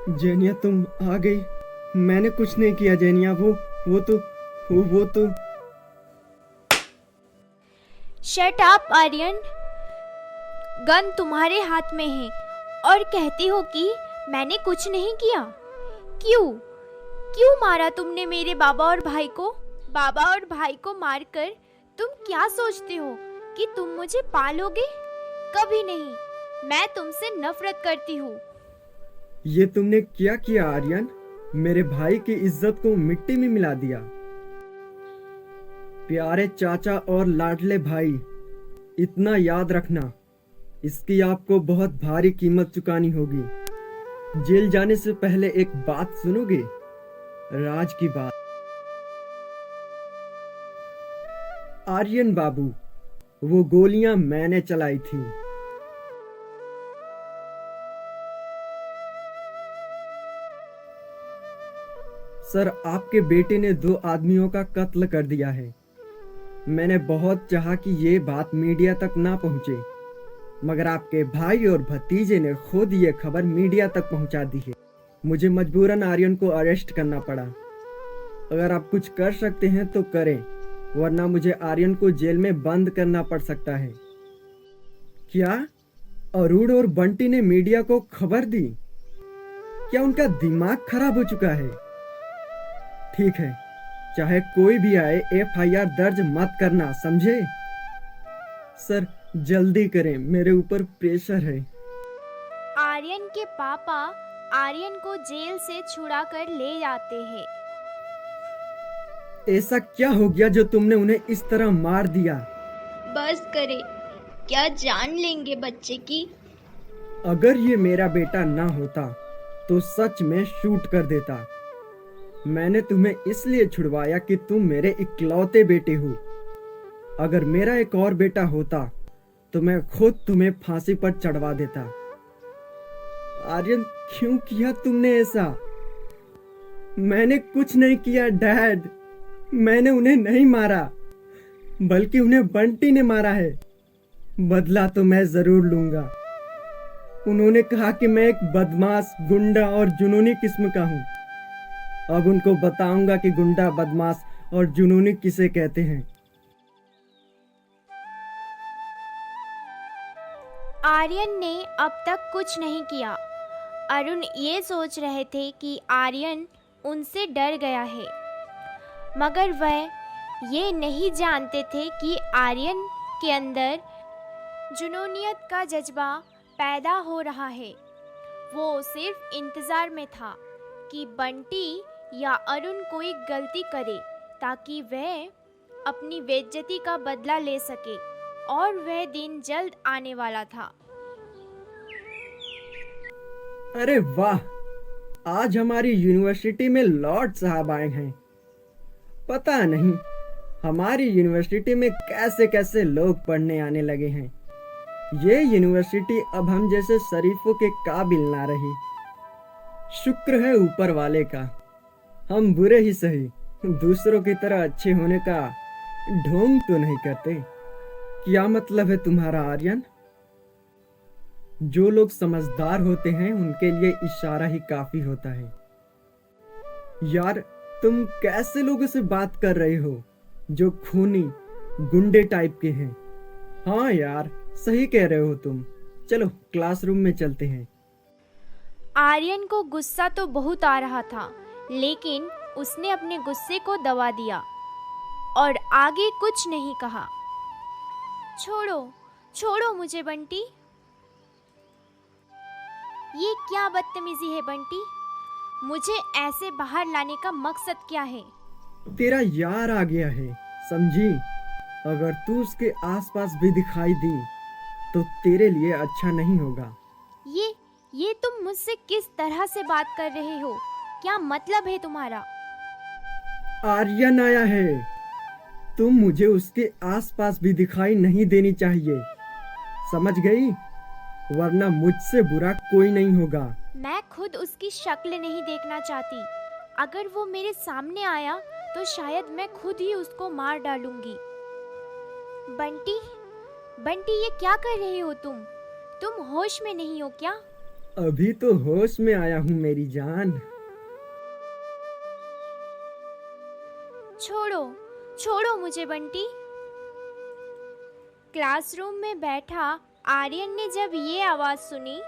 जेनिया तुम आ गई। मैंने कुछ नहीं किया जेनिया। वो तो शट अप आर्यन। गन तुम्हारे हाथ में है और कहती हो कि मैंने कुछ नहीं किया। क्यों क्यों मारा तुमने मेरे बाबा और भाई को? बाबा और भाई को मारकर तुम क्या सोचते हो कि तुम मुझे पालोगे? कभी नहीं। मैं तुमसे नफरत करती हूँ। ये तुमने क्या किया आर्यन? मेरे भाई की इज्जत को मिट्टी में मिला दिया। प्यारे चाचा और लाडले भाई, इतना याद रखना, इसकी आपको बहुत भारी कीमत चुकानी होगी। जेल जाने से पहले एक बात सुनोगे? राज की बात। आर्यन बाबू, वो गोलियां मैंने चलाई थी। सर, आपके बेटे ने 2 आदमियों का कत्ल कर दिया है। मैंने बहुत चाहा कि ये बात मीडिया तक ना पहुंचे, मगर आपके भाई और भतीजे ने खुद ये खबर मीडिया तक पहुंचा दी है। मुझे मजबूरन आर्यन को अरेस्ट करना पड़ा। अगर आप कुछ कर सकते हैं तो करें, वरना मुझे आर्यन को जेल में बंद करना पड़ सकता है। क्या अरुण और बंटी ने मीडिया को खबर दी? क्या उनका दिमाग खराब हो चुका है? ठीक है, चाहे कोई भी आए, एफआईआर दर्ज मत करना, समझे? सर, जल्दी करें, मेरे ऊपर प्रेशर है। आर्यन के पापा आर्यन को जेल से छुड़ा कर ले जाते हैं। ऐसा क्या हो गया जो तुमने उन्हें इस तरह मार दिया? बस करे, क्या जान लेंगे बच्चे की। अगर ये मेरा बेटा ना होता तो सच में शूट कर देता। मैंने तुम्हें इसलिए छुड़वाया कि तुम मेरे इकलौते बेटे हो। अगर मेरा एक और बेटा होता तो मैं खुद तुम्हें फांसी पर चढ़वा देता। आर्यन, क्यों किया तुमने ऐसा? मैंने कुछ नहीं किया डैड। मैंने उन्हें नहीं मारा, बल्कि उन्हें बंटी ने मारा है। बदला तो मैं जरूर लूंगा। उन्होंने कहा कि मैं एक बदमाश, गुंडा और जुनूनी किस्म का हूं। अब उनको बताऊंगा कि गुंडा, बदमाश और जुनूनी किसे कहते हैं। आर्यन ने अब तक कुछ नहीं किया। अरुण ये सोच रहे थे कि आर्यन उनसे डर गया है, मगर वह ये नहीं जानते थे कि आर्यन के अंदर जुनूनियत का जज्बा पैदा हो रहा है। वो सिर्फ इंतज़ार में था कि बंटी या अरुण कोई गलती करे ताकि वह अपनी बेइज्जती का बदला ले सके, और वह दिन जल्द आने वाला था। अरे वाह, आज हमारी यूनिवर्सिटी में लॉर्ड साहब आए हैं। पता नहीं हमारी यूनिवर्सिटी में कैसे कैसे लोग पढ़ने आने लगे हैं। ये यूनिवर्सिटी अब हम जैसे शरीफों के काबिल ना रही। शुक्र है ऊपर वाले का, हम बुरे ही सही दूसरों की तरह अच्छे होने का ढोंग तो नहीं करते। क्या मतलब है तुम्हारा आर्यन? जो लोग समझदार होते हैं उनके लिए इशारा ही काफी होता है। यार, तुम कैसे लोगों से बात कर रहे हो जो खूनी, गुंडे टाइप के हैं? हाँ यार, सही कह रहे हो तुम। चलो क्लासरूम में चलते हैं। आर्यन को गुस्सा तो बहुत आ रहा था, लेकिन उसने अपने गुस्से को दबा दिया और आगे कुछ नहीं कहा। छोड़ो छोड़ो मुझे बंटी। ये क्या बदतमीजी है बंटी? मुझे ऐसे बाहर लाने का मकसद क्या है? तेरा यार आ गया है, समझी? अगर तू उसके आसपास भी दिखाई दी तो तेरे लिए अच्छा नहीं होगा। ये तुम मुझसे किस तरह से बात कर रहे हो? क्या मतलब है तुम्हारा? आर्यन आया है, तुम मुझे उसके आसपास भी दिखाई नहीं देनी चाहिए, समझ गई? वरना मुझसे बुरा कोई नहीं होगा। मैं खुद उसकी शक्ल नहीं देखना चाहती। अगर वो मेरे सामने आया तो शायद मैं खुद ही उसको मार डालूंगी। बंटी, बंटी, ये क्या कर रहे हो तुम? तुम होश में नहीं हो क्या? अभी तो होश में आया हूँ मेरी जान। छोड़ो छोड़ो मुझे बंटी। क्लासरूम में बैठा आर्यन ने जब ये आवाज सुनी,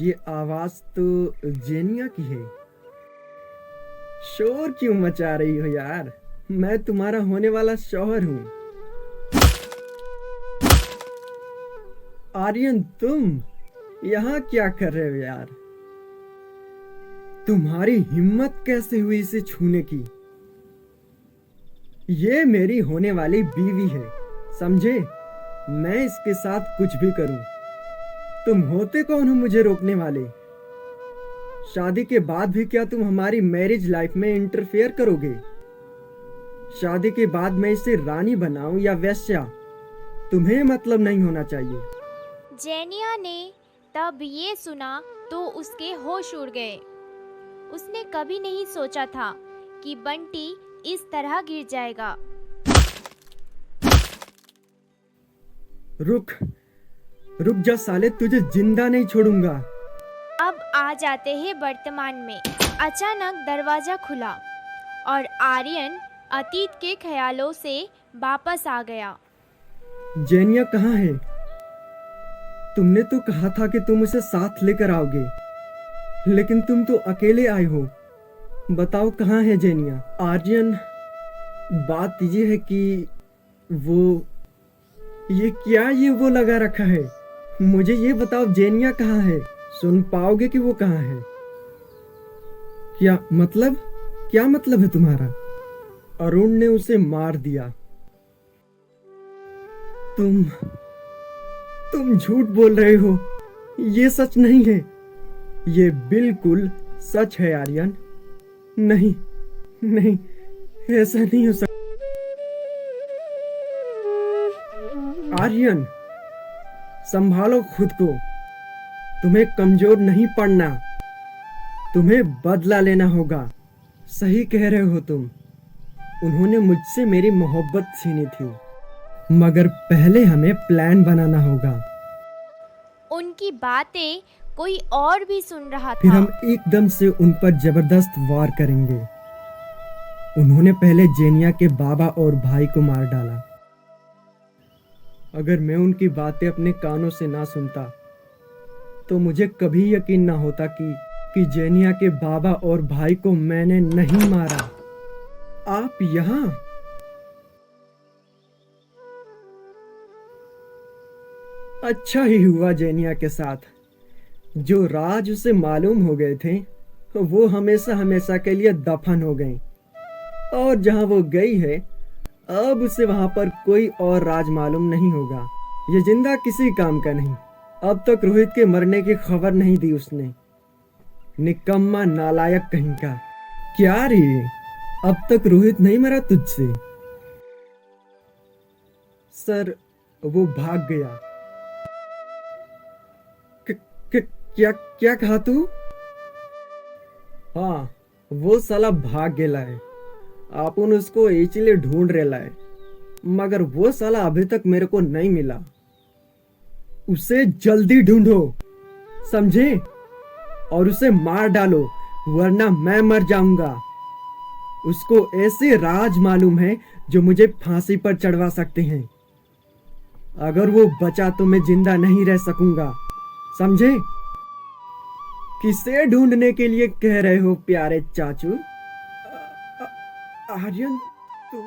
ये आवाज तो जेनिया की है। शोर क्यों मचा रही हो यार? मैं तुम्हारा होने वाला शौहर हूँ। आर्यन, तुम यहाँ क्या कर रहे हो यार? तुम्हारी हिम्मत कैसे हुई इसे छूने की? ये मेरी होने वाली बीवी है, समझे? मैं इसके साथ कुछ भी करूं। तुम होते कौन हो मुझे रोकने वाले? शादी के बाद भी क्या तुम हमारी मैरिज लाइफ में इंटरफेयर करोगे? शादी के बाद मैं इसे रानी बनाऊं या वेश्या, तुम्हें मतलब नहीं होना चाहिए। जेनिया ने तब ये सुना तो उसके होश उड़ गए। उसने कभी नहीं सोचा था कि बंटी इस तरह गिर जाएगा। रुक रुक जा साले, तुझे जिंदा नहीं छोड़ूंगा। अब आ जाते हैं वर्तमान में। अचानक दरवाजा खुला और आर्यन अतीत के ख्यालों से वापस आ गया। जेनिया कहाँ है? तुमने तो कहा था कि तुम उसे साथ लेकर आओगे, लेकिन तुम तो अकेले आए हो। बताओ कहाँ है जेनिया? आर्यन, बात ये है कि ये क्या ये वो लगा रखा है? मुझे ये बताओ जेनिया कहाँ है? सुन पाओगे कि वो कहाँ है? क्या मतलब है तुम्हारा? अरुण ने उसे मार दिया। तुम झूठ बोल रहे हो। ये सच नहीं है। ये बिल्कुल सच है आर्यन। नहीं नहीं, ऐसा नहीं हो सकता। आर्यन, संभालो खुद को। तुम्हें कमजोर नहीं पड़ना। तुम्हें बदला लेना होगा। सही कह रहे हो तुम। उन्होंने मुझसे मेरी मोहब्बत छीनी थी, मगर पहले हमें प्लान बनाना होगा। उनकी बातें कोई और भी सुन रहा फिर था। हम एकदम से उन पर जबरदस्त वार करेंगे। उन्होंने पहले जेनिया के बाबा और भाई को मार डाला। अगर मैं उनकी बातें अपने कानों से ना सुनता तो मुझे कभी यकीन ना होता कि जेनिया के बाबा और भाई को मैंने नहीं मारा। आप यहाँ? अच्छा ही हुआ जेनिया के साथ। जो राज उसे मालूम हो गए थे वो हमेशा हमेशा के लिए दफन हो गए, और जहां वो गई है अब उसे वहां पर कोई और राज मालूम नहीं होगा। ये जिंदा किसी काम का नहीं। अब तक रोहित के मरने की खबर नहीं दी उसने। निकम्मा नालायक कहीं का। क्या रे, अब तक रोहित नहीं मरा तुझसे? सर, वो भाग गया। क्या कहा तू? हाँ, वो साला भाग गेला है। आपन उसको इसलिए ढूंढ रेला है, मगर वो साला अभी तक मेरे को नहीं मिला। उसे जल्दी ढूंढो, समझे? और उसे मार डालो, वरना मैं मर जाऊंगा। उसको ऐसे राज मालूम है जो मुझे फांसी पर चढ़वा सकते हैं। अगर वो बचा तो मैं जिंदा नहीं रह सकूंगा, समझे? किसे ढूंढने के लिए कह रहे हो प्यारे चाचू? आर्यन, तुम